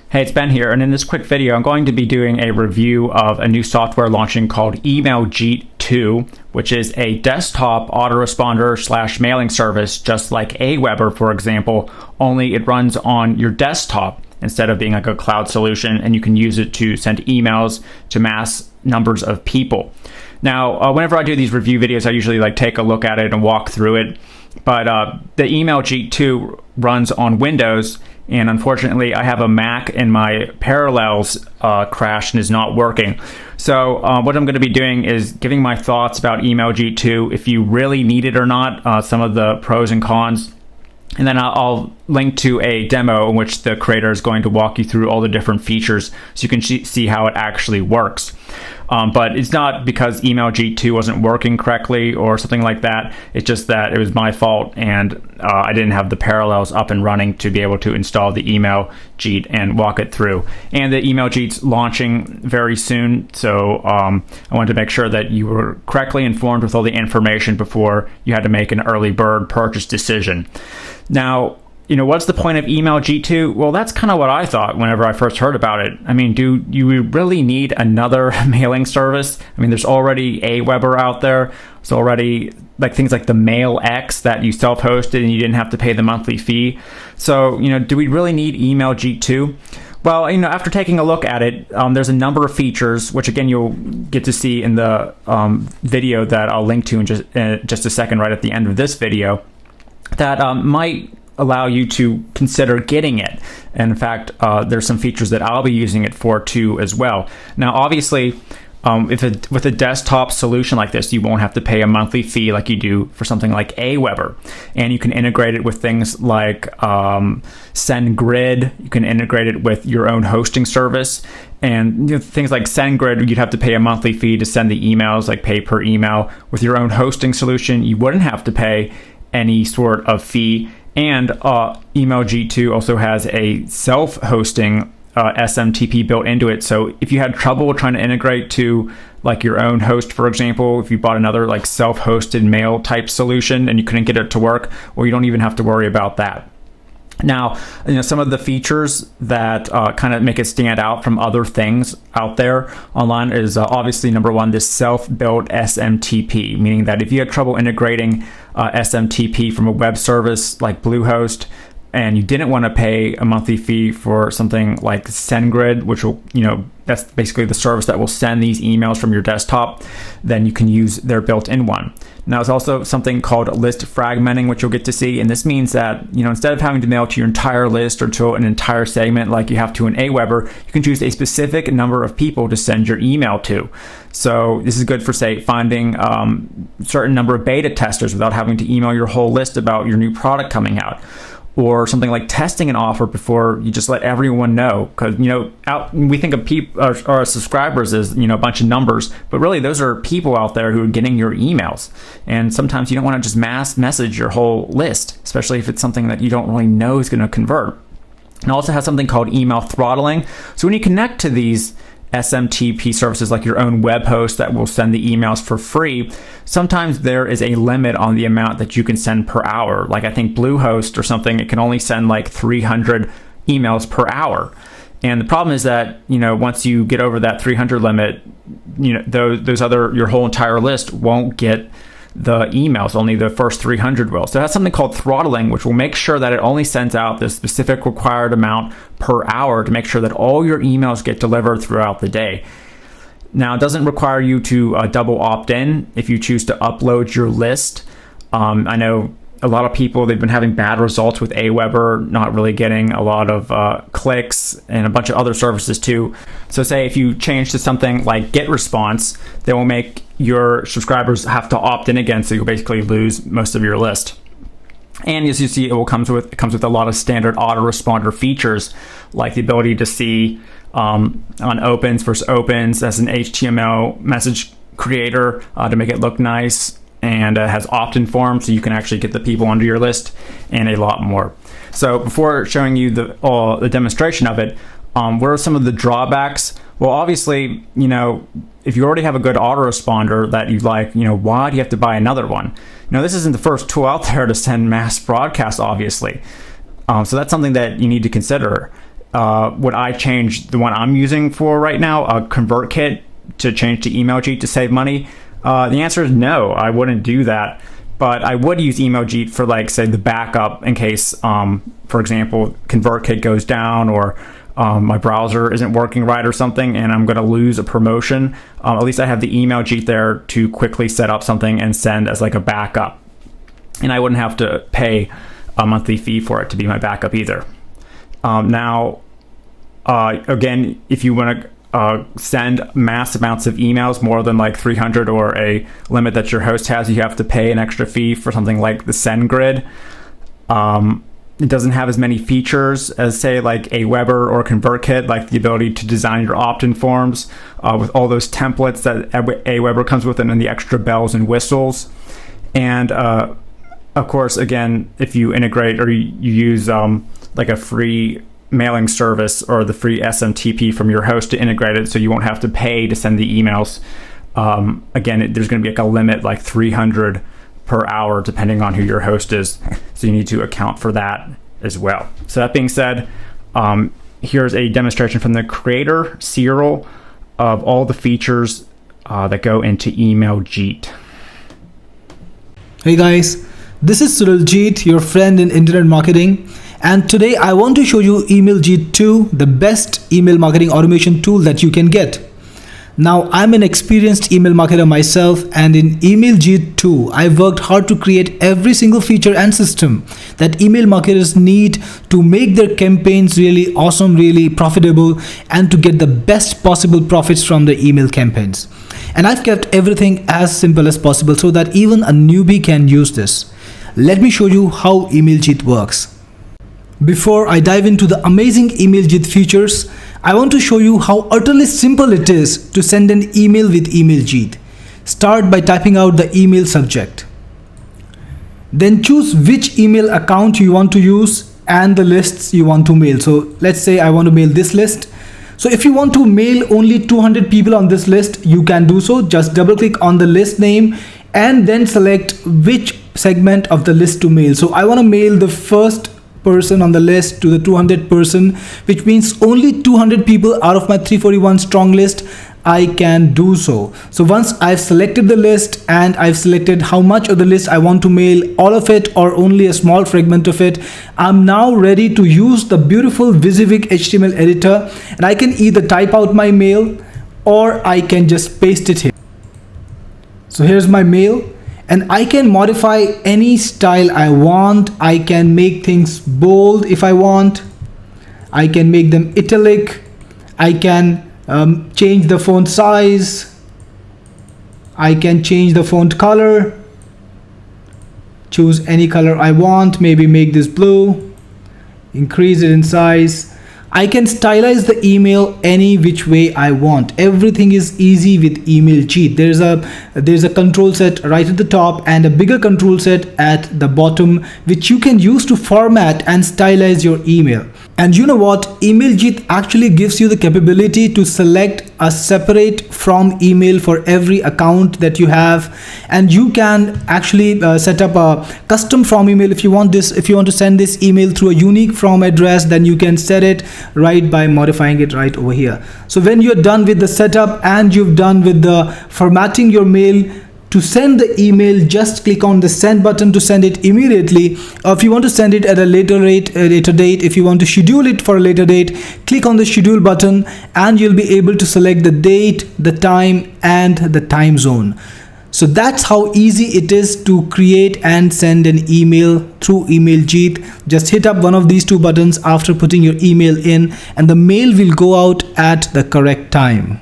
Hey, it's Ben here, and in this quick video, I'm going to be doing a review of a new software launching called Email Jeet 2, which is a desktop autoresponder / mailing service, just like Aweber, for example, only it runs on your desktop instead of being like a cloud solution, and you can use it to send emails to mass numbers of people. Now, whenever I do these review videos, I usually take a look at it and walk through it, but the Email Jeet 2 runs on Windows, and unfortunately I have a Mac and my Parallels crashed and is not working. So what I'm going to be doing is giving my thoughts about Email Jeet 2, if you really need it or not, some of the pros and cons, and then I'll link to a demo in which the creator is going to walk you through all the different features so you can see how it actually works. But it's not because Email Jeet 2 wasn't working correctly or something like that. It's just that it was my fault, and I didn't have the Parallels up and running to be able to install the Email Jeet and walk it through. And the Email Jeet's launching very soon, so I wanted to make sure that you were correctly informed with all the information before you had to make an early bird purchase decision. Now, what's the point of Email Jeet 2? Well, that's kind of what I thought whenever I first heard about it. I mean, do you really need another mailing service? I mean, there's already Aweber out there. There's already things like the MailX that you self-hosted and you didn't have to pay the monthly fee. So, do we really need Email Jeet 2? Well, after taking a look at it, there's a number of features, which again you'll get to see in the video that I'll link to in just a second, right at the end of this video, that might allow you to consider getting it. And in fact, there's some features that I'll be using it for too as well. Now, obviously, with a desktop solution like this, you won't have to pay a monthly fee like you do for something like Aweber. And you can integrate it with things like SendGrid. You can integrate it with your own hosting service. And things like SendGrid, you'd have to pay a monthly fee to send the emails, like pay per email. With your own hosting solution, you wouldn't have to pay any sort of fee. And Email Jeet 2 also has a self-hosting SMTP built into it. So if you had trouble trying to integrate to your own host, for example, if you bought another self-hosted mail type solution and you couldn't get it to work, well, you don't even have to worry about that. Now, some of the features that kind of make it stand out from other things out there online is obviously number one, this self-built SMTP, meaning that if you had trouble integrating SMTP from a web service like Bluehost, and you didn't want to pay a monthly fee for something like SendGrid, which will, that's basically the service that will send these emails from your desktop, then you can use their built-in one. Now, there's also something called list fragmenting, which you'll get to see, and this means that, instead of having to mail to your entire list or to an entire segment like you have to in Aweber, you can choose a specific number of people to send your email to. So this is good for, say, finding certain number of beta testers without having to email your whole list about your new product coming out. Or something like testing an offer before you just let everyone know, because we think of people or subscribers as a bunch of numbers, but really those are people out there who are getting your emails. And sometimes you don't want to just mass message your whole list, especially if it's something that you don't really know is going to convert. It also has something called email throttling. So when you connect to these SMTP services like your own web host that will send the emails for free, sometimes there is a limit on the amount that you can send per hour. Like I think Bluehost or something, it can only send 300 emails per hour. And the problem is that, once you get over that 300 limit, your whole entire list won't get the emails, only the first 300 will. So it has something called throttling, which will make sure that it only sends out the specific required amount per hour to make sure that all your emails get delivered throughout the day. Now, it doesn't require you to double opt-in if you choose to upload your list. I know a lot of people, they've been having bad results with Aweber, not really getting a lot of clicks, and a bunch of other services too. So say if you change to something like GetResponse, they will make your subscribers have to opt in again, so you'll basically lose most of your list. And as you see, it comes with a lot of standard autoresponder features, like the ability to see on opens versus opens as an HTML message creator to make it look nice, and has opt-in forms so you can actually get the people under your list, and a lot more. So before showing you the demonstration of it, what are some of the drawbacks? Well, obviously, if you already have a good autoresponder that you like, why do you have to buy another one? This isn't the first tool out there to send mass broadcasts, obviously. So that's something that you need to consider. would I change the one I'm using for right now, ConvertKit, to change to EmailJeet to save money? The answer is no, I wouldn't do that. But I would use EmailJeet for, like, say, the backup in case, for example, ConvertKit goes down, or my browser isn't working right or something, and I'm going to lose a promotion. At least I have the EmailJeet there to quickly set up something and send as like a backup. And I wouldn't have to pay a monthly fee for it to be my backup either. Now, again, if you want to send mass amounts of emails, more than like 300 or a limit that your host has, you have to pay an extra fee for something like the SendGrid. It doesn't have as many features as, say, like Aweber or ConvertKit, like the ability to design your opt-in forms with all those templates that Aweber comes with, and then the extra bells and whistles. And of course, again, if you integrate or you use like a free mailing service or the free SMTP from your host to integrate it, so you won't have to pay to send the emails. Again, there's going to be like a limit, like 300 per hour, depending on who your host is. So you need to account for that as well. So that being said, here's a demonstration from the creator, Cyril, of all the features that go into EmailJeet. Hey guys, this is Jeet, your friend in internet marketing. And today I want to show you EmailJeet 2, the best email marketing automation tool that you can get. Now, I'm an experienced email marketer myself, and in EmailJeet 2, I've worked hard to create every single feature and system that email marketers need to make their campaigns really awesome, really profitable, and to get the best possible profits from the email campaigns. And I've kept everything as simple as possible so that even a newbie can use this. Let me show you how EmailJeet works. Before I dive into the amazing EmailJeet features, I want to show you how utterly simple it is to send an email with EmailJeet. Start by typing out the email subject. Then choose which email account you want to use and the lists you want to mail. So let's say I want to mail this list. So if you want to mail only 200 people on this list, you can do so. Just double click on the list name and then select which segment of the list to mail. So I want to mail the first person on the list to the 200 person, which means only 200 people out of my 341 strong list. I can do so. So once I've selected the list and I've selected how much of the list I want to mail, all of it or only a small fragment of it, I'm now ready to use the beautiful WYSIWYG HTML editor, and I can either type out my mail or I can just paste it here. So here's my mail. And I can modify any style I want. I can make things bold if I want. I can make them italic. I can change the font size. I can change the font color. Choose any color I want. Maybe make this blue. Increase it in size. I can stylize the email any which way I want. Everything is easy with EmailJeet. There's a control set right at the top and a bigger control set at the bottom, which you can use to format and stylize your email. And you know what? EmailJeet actually gives you the capability to select a separate from email for every account that you have, and you can actually set up a custom from email if you want this. If you want to send this email through a unique from address, then you can set it right by modifying it right over here. So when you're done with the setup and you've done with the formatting your mail, to send the email, just click on the send button to send it immediately. Or if you want to send it at a later date, if you want to schedule it for a later date, click on the schedule button and you'll be able to select the date, the time, and the time zone. So that's how easy it is to create and send an email through EmailJeet. Just hit up one of these two buttons after putting your email in, and the mail will go out at the correct time.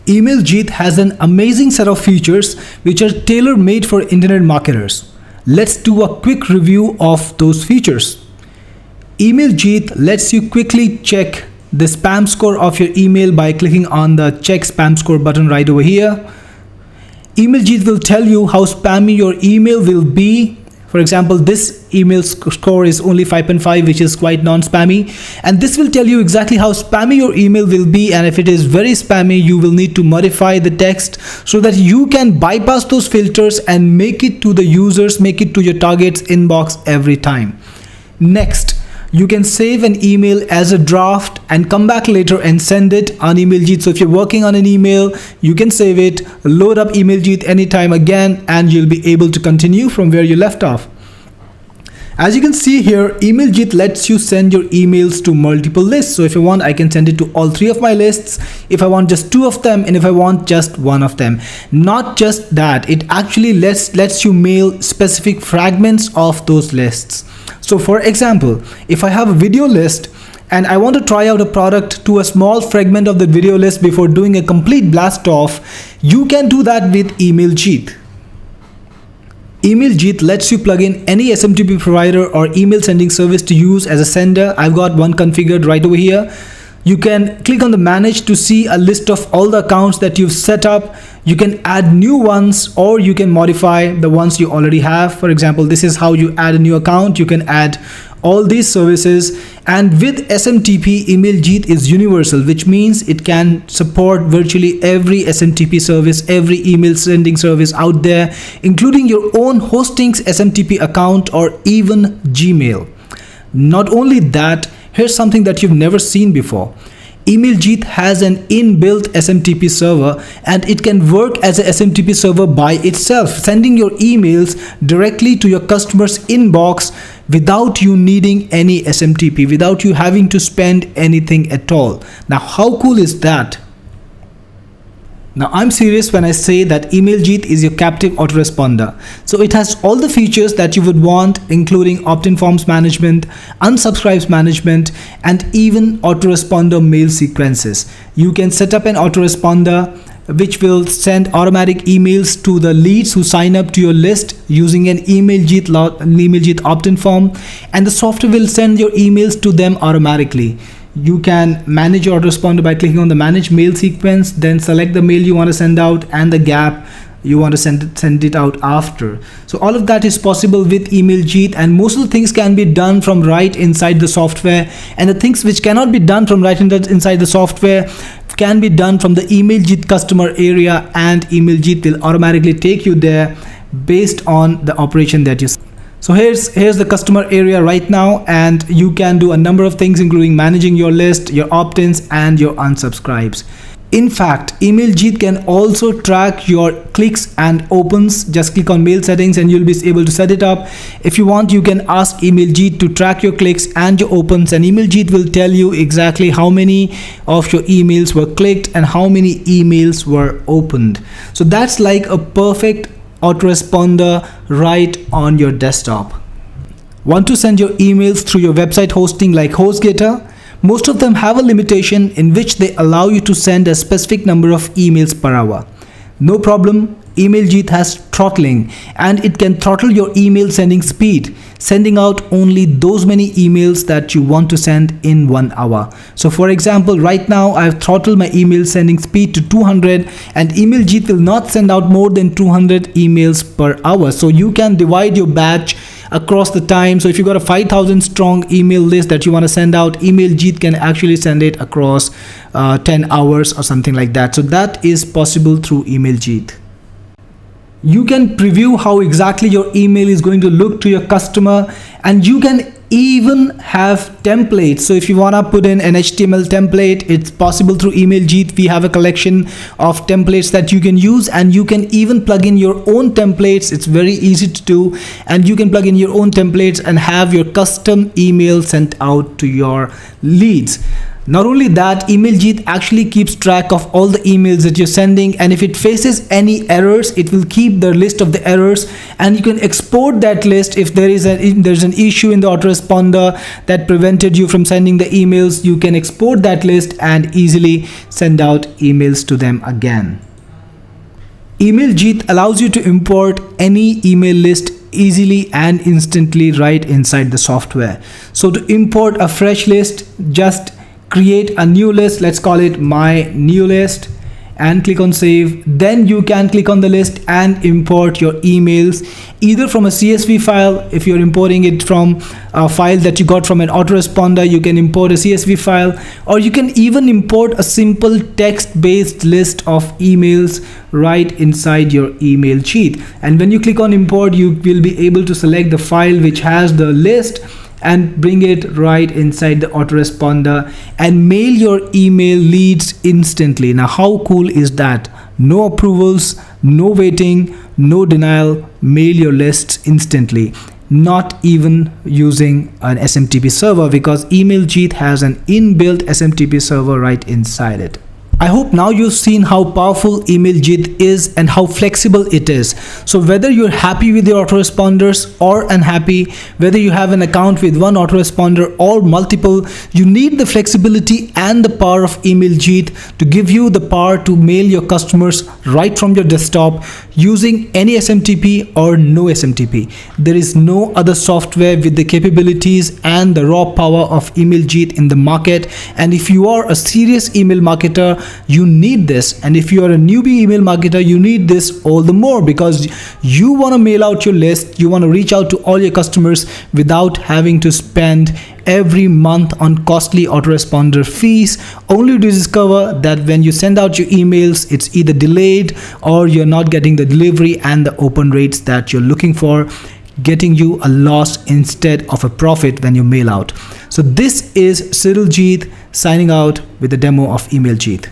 EmailJeet has an amazing set of features which are tailor-made for internet marketers. Let's do a quick review of those features. EmailJeet lets you quickly check the spam score of your email by clicking on the check spam score button right over here. EmailJeet will tell you how spammy your email will be. For example, this email score is only 5.5, which is quite non-spammy. And this will tell you exactly how spammy your email will be. And if it is very spammy, you will need to modify the text so that you can bypass those filters and make it to the users, make it to your target's inbox every time. Next, You can save an email as a draft and come back later and send it on emailJeet. So if you're working on an email, you can save it, load up emailJeet anytime again, and you'll be able to continue from where you left off. As you can see here, emailJeet lets you send your emails to multiple lists. So if I want, I can send it to all 3 of my lists, if I want just 2 of them, and if I want just 1 of them. Not just that, it actually lets you mail specific fragments of those lists. So for example, if I have a video list and I want to try out a product to a small fragment of the video list before doing a complete blast off, you can do that with emailJeet. emailJeet lets you plug in any SMTP provider or email sending service to use as a sender. I've got one configured right over here. You can click on the manage to see a list of all the accounts that you've set up. You can add new ones, or you can modify the ones you already have. For example, this is how you add a new account. You can add all these services, and with SMTP, emailJeet is universal, which means it can support virtually every SMTP service, every email sending service out there, including your own hosting's SMTP account or even Gmail. Not only that, here's something that you've never seen before. emailJeet has an inbuilt SMTP server, and it can work as a SMTP server by itself, sending your emails directly to your customer's inbox without you needing any SMTP, without you having to spend anything at all. Now, how cool is that? Now, I'm serious when I say that emailJeet is your captive autoresponder. So it has all the features that you would want, including opt-in forms management, unsubscribes management, and even autoresponder mail sequences. You can set up an autoresponder which will send automatic emails to the leads who sign up to your list using an emailJeet opt-in form, and the software will send your emails to them automatically. You can manage your autoresponder by clicking on the manage mail sequence, then select the mail you want to send out and the gap you want to send it out after. So all of that is possible with emailJeet, and most of the things can be done from right inside the software, and the things which cannot be done from right inside the software can be done from the emailJeet customer area, and emailJeet will automatically take you there based on the operation that you. So here's the customer area right now, and you can do a number of things, including managing your list, your opt-ins, and your unsubscribes. In fact, emailJeet can also track your clicks and opens. Just click on mail settings and you'll be able to set it up. If you want, you can ask emailJeet to track your clicks and your opens, and emailJeet will tell you exactly how many of your emails were clicked and how many emails were opened. So that's like a perfect autoresponder right on your desktop. Want to send your emails through your website hosting like HostGator? Most of them have a limitation in which they allow you to send a specific number of emails per hour. No problem, emailJeet has throttling, and it can throttle your email sending speed, sending out only those many emails that you want to send in 1 hour. So for example, right now I've throttled my email sending speed to 200, and emailJeet will not send out more than 200 emails per hour. So you can divide your batch across the time. So if you got a 5,000 strong email list that you want to send out, emailJeet can actually send it across 10 hours or something like that. So that is possible through emailJeet. You can preview how exactly your email is going to look to your customer, and you can even have templates. So if you want to put in an HTML template, it's possible through emailJeet. We have a collection of templates that you can use, and you can even plug in your own templates. It's very easy to do, and you can plug in your own templates and have your custom email sent out to your leads. Not only that, emailJeet actually keeps track of all the emails that you're sending, and if it faces any errors, it will keep the list of the errors, and you can export that list. If there's an issue in the autoresponder that prevented you from sending the emails, you can export that list and easily send out emails to them again. emailJeet allows you to import any email list easily and instantly right inside the software. So to import a fresh list, just create a new list. Let's call it my new list, and click on save. Then you can click on the list and import your emails either from a CSV file. If you're importing it from a file that you got from an autoresponder, you can import a CSV file, or you can even import a simple text-based list of emails right inside your emailJeet. And when you click on import, you will be able to select the file which has the list, and bring it right inside the autoresponder and mail your email leads instantly. Now how cool is that? No approvals, no waiting, no denial. Mail your lists instantly, not even using an SMTP server, because Email Jeet has an inbuilt SMTP server right inside it. I hope now you've seen how powerful Email Jeet is and how flexible it is. So whether you're happy with your autoresponders or unhappy, whether you have an account with one autoresponder or multiple, you need the flexibility and the power of Email Jeet to give you the power to mail your customers right from your desktop using any SMTP or no SMTP. There is no other software with the capabilities and the raw power of Email Jeet in the market. And if you are a serious email marketer, you need this. And if you are a newbie email marketer, you need this all the more, because you want to mail out your list, you want to reach out to all your customers without having to spend every month on costly autoresponder fees, only to discover that when you send out your emails, it's either delayed or you're not getting the delivery and the open rates that you're looking for, getting you a loss instead of a profit when you mail out. So this is Cyril Jeet signing out with a demo of Email Jeet.